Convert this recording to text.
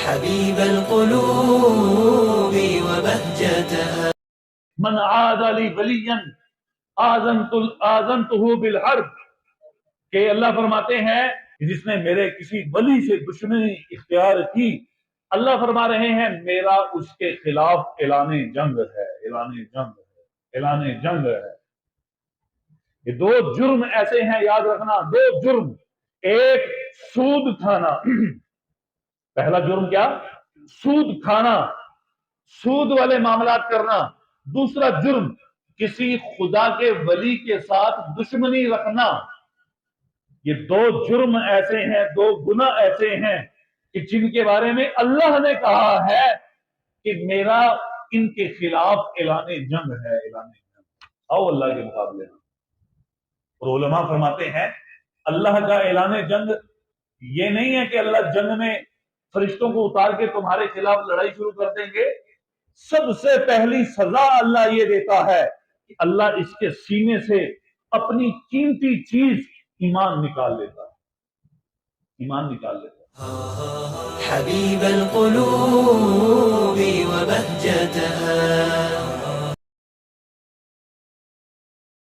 حبيب القلوب وبهجتها. من عاد لی ولیا آذنتہ بالحرب، کہ اللہ فرماتے ہیں جس نے میرے کسی ولی سے دشمنی اختیار کی، اللہ فرما رہے ہیں میرا اس کے خلاف اعلان جنگ ہے، اعلان جنگ ہے، اعلان جنگ ہے۔ یہ دو جرم ایسے ہیں، یاد رکھنا، دو جرم، ایک سود کھانا، پہلا جرم کیا؟ سود کھانا، سود والے معاملات کرنا۔ دوسرا جرم کسی خدا کے ولی کے ساتھ دشمنی رکھنا۔ یہ دو جرم ایسے ہیں، دو گناہ ایسے ہیں کہ جن کے بارے میں اللہ نے کہا ہے کہ میرا ان کے خلاف اعلان جنگ ہے، اعلان جنگ۔ آؤ اللہ کے مقابلے میں۔ اور علماء فرماتے ہیں اللہ کا اعلان جنگ یہ نہیں ہے کہ اللہ جنگ میں فرشتوں کو اتار کے تمہارے خلاف لڑائی شروع کر دیں گے۔ سب سے پہلی سزا اللہ یہ دیتا ہے کہ اللہ اس کے سینے سے اپنی قیمتی چیز ایمان نکال لیتا ہے، ایمان نکال لیتا ہے۔ حبيب القلوب